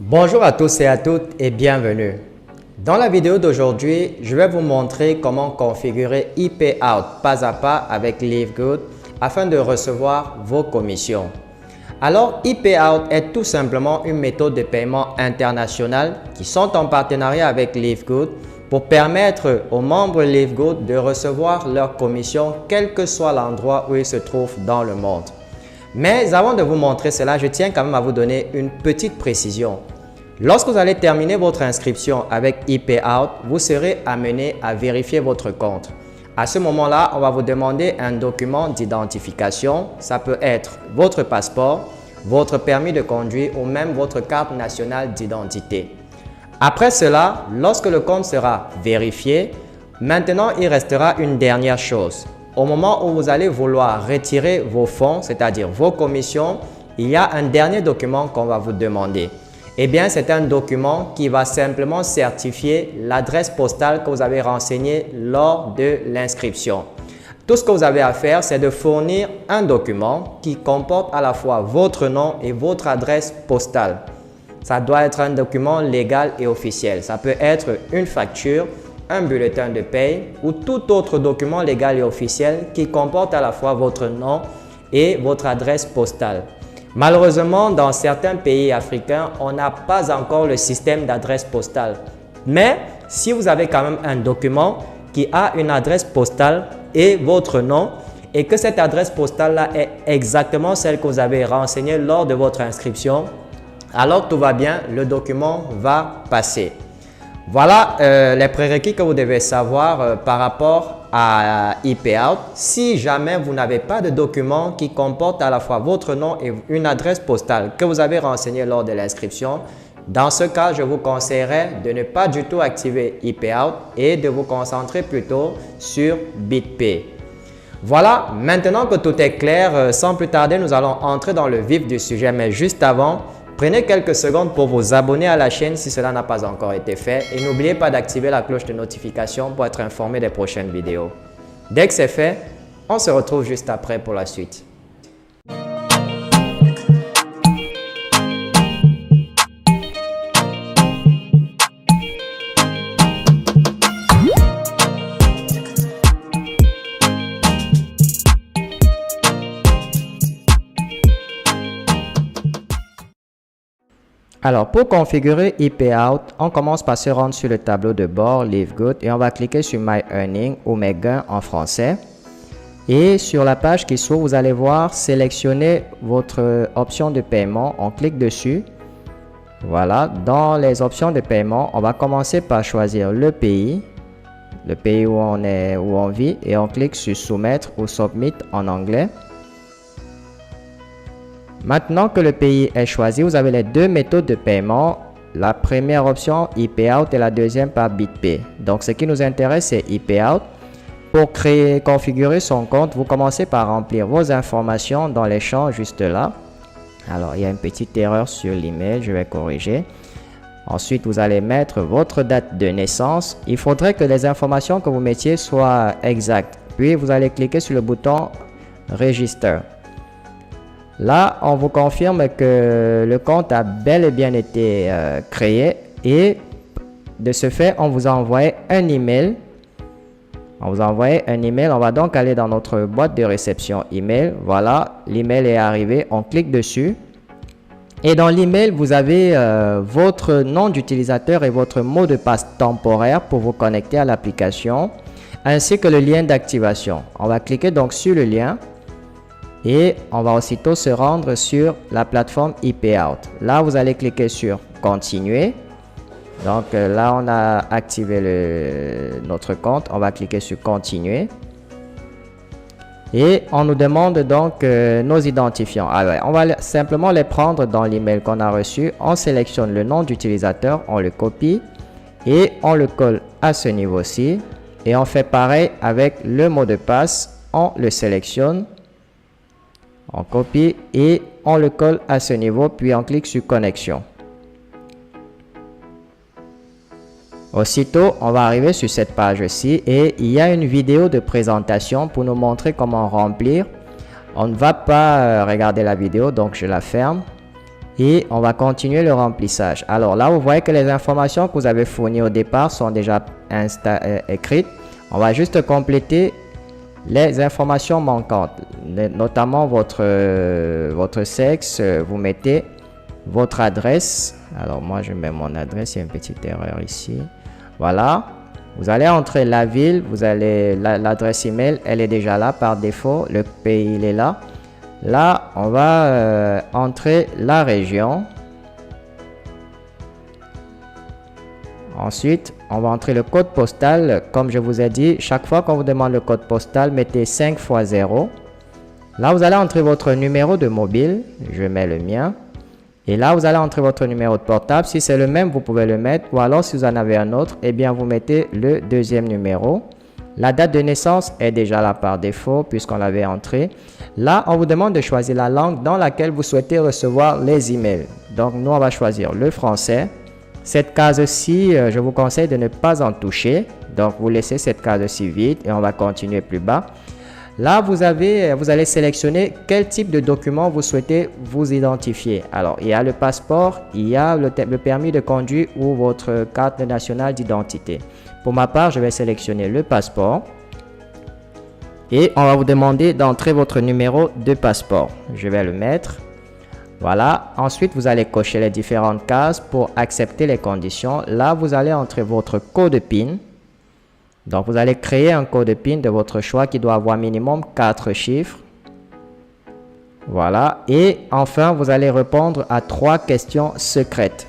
Bonjour à tous et à toutes et bienvenue. Dans la vidéo d'aujourd'hui, je vais vous montrer comment configurer IP-Out pas à pas avec Livegood afin de recevoir vos commissions. Alors, IP-Out est tout simplement une méthode de paiement internationale qui sont en partenariat avec Livegood pour permettre aux membres Livegood de recevoir leurs commissions quel que soit l'endroit où ils se trouvent dans le monde. Mais avant de vous montrer cela, je tiens quand même à vous donner une petite précision. Lorsque vous allez terminer votre inscription avec IP-Out, vous serez amené à vérifier votre compte. À ce moment-là, on va vous demander un document d'identification. Ça peut être votre passeport, votre permis de conduire ou même votre carte nationale d'identité. Après cela, lorsque le compte sera vérifié, maintenant il restera une dernière chose. Au moment où vous allez vouloir retirer vos fonds, c'est-à-dire vos commissions, il y a un dernier document qu'on va vous demander. Eh bien, c'est un document qui va simplement certifier l'adresse postale que vous avez renseignée lors de l'inscription. Tout ce que vous avez à faire, c'est de fournir un document qui comporte à la fois votre nom et votre adresse postale. Ça doit être un document légal et officiel. Ça peut être une facture, un bulletin de paye ou tout autre document légal et officiel qui comporte à la fois votre nom et votre adresse postale. Malheureusement, dans certains pays africains, on n'a pas encore le système d'adresse postale. Mais si vous avez quand même un document qui a une adresse postale et votre nom et que cette adresse postale-là est exactement celle que vous avez renseignée lors de votre inscription, alors tout va bien, le document va passer. Voilà les prérequis que vous devez savoir par rapport à IP-Out. Si jamais vous n'avez pas de document qui comporte à la fois votre nom et une adresse postale que vous avez renseignée lors de l'inscription, dans ce cas, je vous conseillerais de ne pas du tout activer IP-Out et de vous concentrer plutôt sur BitPay. Voilà, maintenant que tout est clair, sans plus tarder, nous allons entrer dans le vif du sujet. Mais juste avant, prenez quelques secondes pour vous abonner à la chaîne si cela n'a pas encore été fait et n'oubliez pas d'activer la cloche de notification pour être informé des prochaines vidéos. Dès que c'est fait, on se retrouve juste après pour la suite. Alors, pour configurer IP-Out, on commence par se rendre sur le tableau de bord Livegood et on va cliquer sur My Earning ou Mes gains en français. Et sur la page qui s'ouvre, vous allez voir sélectionner votre option de paiement. On clique dessus. Voilà, dans les options de paiement, on va commencer par choisir le pays où on vit et on clique sur Soumettre ou Submit en anglais. Maintenant que le pays est choisi, vous avez les deux méthodes de paiement. La première option, IP-Out et la deuxième par BitPay. Donc, ce qui nous intéresse, c'est IP-Out. Pour configurer son compte, vous commencez par remplir vos informations dans les champs juste là. Alors, il y a une petite erreur sur l'email, je vais corriger. Ensuite, vous allez mettre votre date de naissance. Il faudrait que les informations que vous mettiez soient exactes. Puis, vous allez cliquer sur le bouton Register. Là, on vous confirme que le compte a bel et bien été créé et de ce fait, on vous a envoyé un email. On va donc aller dans notre boîte de réception email. Voilà, l'email est arrivé. On clique dessus. Et dans l'email, vous avez votre nom d'utilisateur et votre mot de passe temporaire pour vous connecter à l'application, ainsi que le lien d'activation. On va cliquer donc sur le lien. Et on va aussitôt se rendre sur la plateforme IP-Out. Là, vous allez cliquer sur Continuer. Donc là, on a activé notre compte. On va cliquer sur Continuer. Et on nous demande donc nos identifiants. Alors, on va simplement les prendre dans l'email qu'on a reçu. On sélectionne le nom d'utilisateur, on le copie et on le colle à ce niveau-ci. Et on fait pareil avec le mot de passe. On le sélectionne. On copie et on le colle à ce niveau, puis on clique sur Connexion. Aussitôt, on va arriver sur cette page-ci et il y a une vidéo de présentation pour nous montrer comment remplir. On ne va pas regarder la vidéo, donc je la ferme. et on va continuer le remplissage. Alors là, vous voyez que les informations que vous avez fournies au départ sont déjà écrites. On va juste compléter les informations manquantes, notamment votre sexe. Vous mettez votre adresse. Alors moi, je mets mon adresse. Il y a une petite erreur ici. Voilà. Vous allez entrer la ville. Vous allez l'adresse email. Elle est déjà là par défaut. Le pays, il est là. Là, on va entrer la région. Ensuite, on va entrer le code postal. Comme je vous ai dit, chaque fois qu'on vous demande le code postal, mettez 5 x 0. Là, vous allez entrer votre numéro de mobile. Je mets le mien. Et là, vous allez entrer votre numéro de portable. Si c'est le même, vous pouvez le mettre. Ou alors, si vous en avez un autre, eh bien, vous mettez le deuxième numéro. La date de naissance est déjà là par défaut puisqu'on l'avait entré. Là, on vous demande de choisir la langue dans laquelle vous souhaitez recevoir les emails. Donc, nous, on va choisir le français. Cette case-ci, je vous conseille de ne pas en toucher. Donc, vous laissez cette case-ci vide et on va continuer plus bas. Là, vous allez sélectionner quel type de document vous souhaitez vous identifier. Alors, il y a le passeport, il y a le permis de conduire ou votre carte nationale d'identité. Pour ma part, je vais sélectionner le passeport. Et on va vous demander d'entrer votre numéro de passeport. Je vais le mettre. Voilà. Ensuite, vous allez cocher les différentes cases pour accepter les conditions. Là, vous allez entrer votre code PIN. Donc, vous allez créer un code PIN de votre choix qui doit avoir minimum 4 chiffres. Voilà. Et enfin, vous allez répondre à 3 questions secrètes.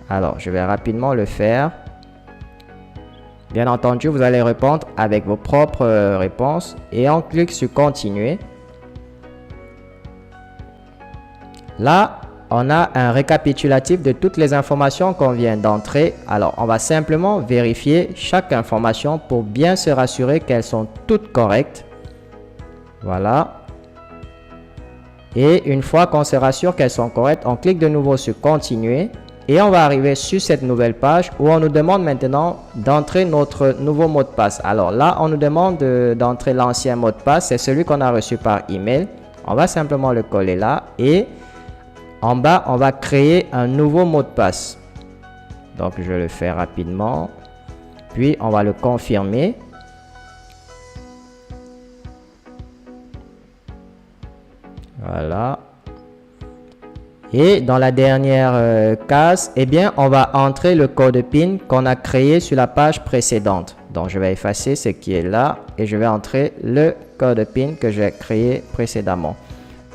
Alors, je vais rapidement le faire. Bien entendu, vous allez répondre avec vos propres réponses et on clique sur continuer. Là, on a un récapitulatif de toutes les informations qu'on vient d'entrer. Alors, on va simplement vérifier chaque information pour bien se rassurer qu'elles sont toutes correctes. Voilà. Et une fois qu'on se rassure qu'elles sont correctes, on clique de nouveau sur continuer. Et on va arriver sur cette nouvelle page où on nous demande maintenant d'entrer notre nouveau mot de passe. Alors là, on nous demande d'entrer l'ancien mot de passe. C'est celui qu'on a reçu par email. On va simplement le coller là. Et en bas, on va créer un nouveau mot de passe. Donc, je le fais rapidement. Puis, on va le confirmer. Voilà. Et dans la dernière case, eh bien, on va entrer le code PIN qu'on a créé sur la page précédente. Donc, je vais effacer ce qui est là et je vais entrer le code PIN que j'ai créé précédemment.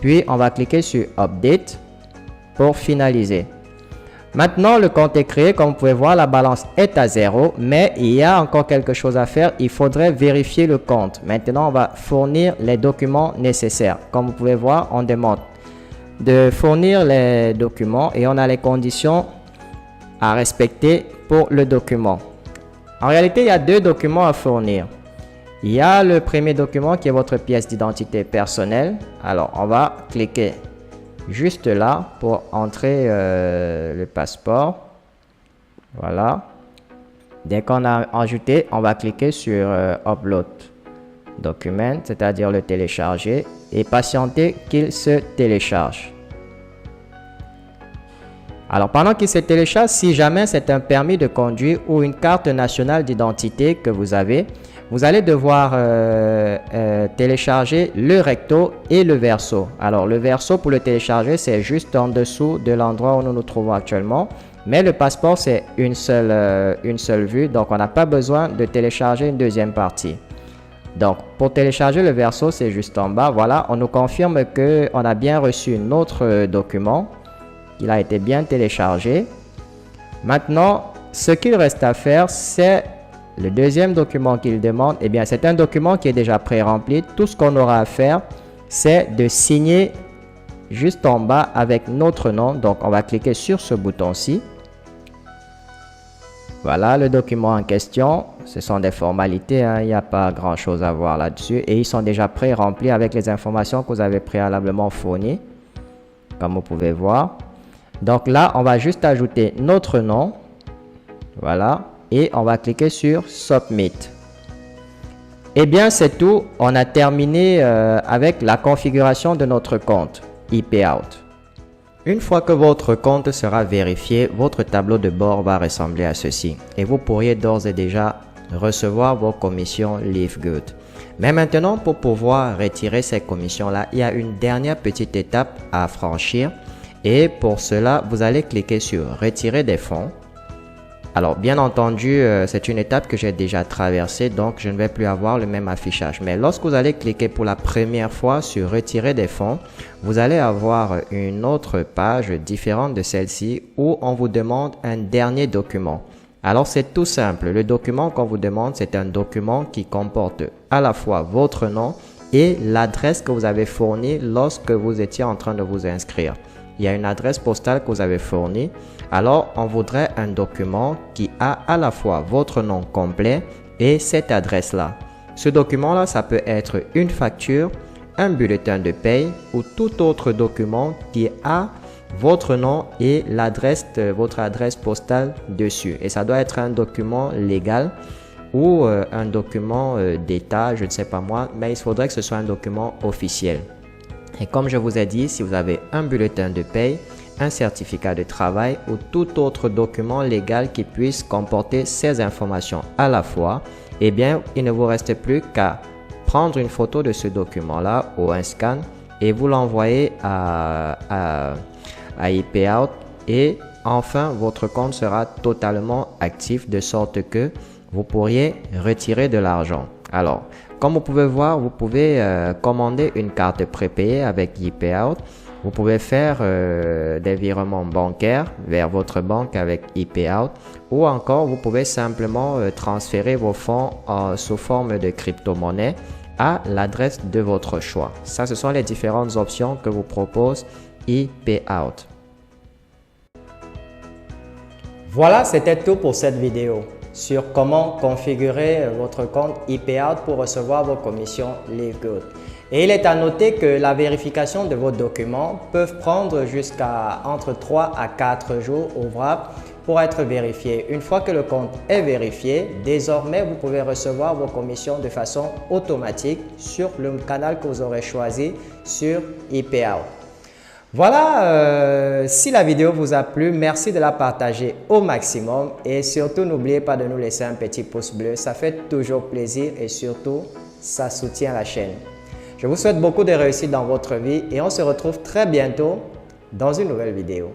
Puis, on va cliquer sur Update pour finaliser. Maintenant, le compte est créé. Comme vous pouvez voir, la balance est à 0, mais il y a encore quelque chose à faire. Il faudrait vérifier le compte. Maintenant, on va fournir les documents nécessaires. Comme vous pouvez voir, on demande de fournir les documents et on a les conditions à respecter pour le document. En réalité, il y a 2 documents à fournir. Il y a le premier document qui est votre pièce d'identité personnelle. Alors, on va cliquer juste là pour entrer le passeport. Voilà. Dès qu'on a ajouté, on va cliquer sur Upload Document, c'est-à-dire le télécharger et patienter qu'il se télécharge. Alors pendant qu'il se télécharge, si jamais c'est un permis de conduire ou une carte nationale d'identité que vous avez, vous allez devoir télécharger le recto et le verso. Alors le verso pour le télécharger, c'est juste en dessous de l'endroit où nous nous trouvons actuellement. Mais le passeport, c'est une seule vue, donc on n'a pas besoin de télécharger une deuxième partie. Donc, pour télécharger le verso, c'est juste en bas. Voilà, on nous confirme qu'on a bien reçu notre document. Il a été bien téléchargé. Maintenant, ce qu'il reste à faire, c'est le deuxième document qu'il demande. Eh bien, c'est un document qui est déjà pré-rempli. Tout ce qu'on aura à faire, c'est de signer juste en bas avec notre nom. Donc, on va cliquer sur ce bouton-ci. Voilà le document en question. Ce sont des formalités, hein. Il n'y a pas grand-chose à voir là-dessus. Et ils sont déjà pré-remplis avec les informations que vous avez préalablement fournies, comme vous pouvez voir. Donc là, on va juste ajouter notre nom. Voilà. Et on va cliquer sur Submit. Eh bien, c'est tout. On a terminé avec la configuration de notre compte IP Out. Une fois que votre compte sera vérifié, votre tableau de bord va ressembler à ceci et vous pourriez d'ores et déjà recevoir vos commissions Livegood. Mais maintenant, pour pouvoir retirer ces commissions-là, il y a une dernière petite étape à franchir et pour cela, vous allez cliquer sur Retirer des fonds. Alors, bien entendu, c'est une étape que j'ai déjà traversée, donc je ne vais plus avoir le même affichage. Mais lorsque vous allez cliquer pour la première fois sur Retirer des fonds, vous allez avoir une autre page différente de celle-ci où on vous demande un dernier document. Alors, c'est tout simple. Le document qu'on vous demande, c'est un document qui comporte à la fois votre nom et l'adresse que vous avez fournie lorsque vous étiez en train de vous inscrire. Il y a une adresse postale que vous avez fournie. Alors, on voudrait un document qui a à la fois votre nom complet et cette adresse-là. Ce document-là, ça peut être une facture, un bulletin de paye ou tout autre document qui a votre nom et l'adresse de votre adresse postale dessus. Et ça doit être un document légal ou un document d'État, je ne sais pas moi, mais il faudrait que ce soit un document officiel. Et comme je vous ai dit, si vous avez un bulletin de paye, un certificat de travail ou tout autre document légal qui puisse comporter ces informations à la fois, eh bien, il ne vous reste plus qu'à prendre une photo de ce document-là ou un scan et vous l'envoyer à IPOut et enfin, votre compte sera totalement actif de sorte que vous pourriez retirer de l'argent. Alors, comme vous pouvez voir, vous pouvez commander une carte prépayée avec IPOut. Vous pouvez faire des virements bancaires vers votre banque avec IPOut ou encore vous pouvez simplement transférer vos fonds sous forme de crypto-monnaie à l'adresse de votre choix. Ça, ce sont les différentes options que vous propose IPOut. Voilà, c'était tout pour cette vidéo sur comment configurer votre compte IPOut pour recevoir vos commissions Livegood. Et il est à noter que la vérification de vos documents peut prendre jusqu'à entre 3 à 4 jours ouvrables pour être vérifié. Une fois que le compte est vérifié, désormais vous pouvez recevoir vos commissions de façon automatique sur le canal que vous aurez choisi sur IPOut. Voilà, si la vidéo vous a plu, merci de la partager au maximum et surtout n'oubliez pas de nous laisser un petit pouce bleu, ça fait toujours plaisir et surtout ça soutient la chaîne. Je vous souhaite beaucoup de réussite dans votre vie et on se retrouve très bientôt dans une nouvelle vidéo.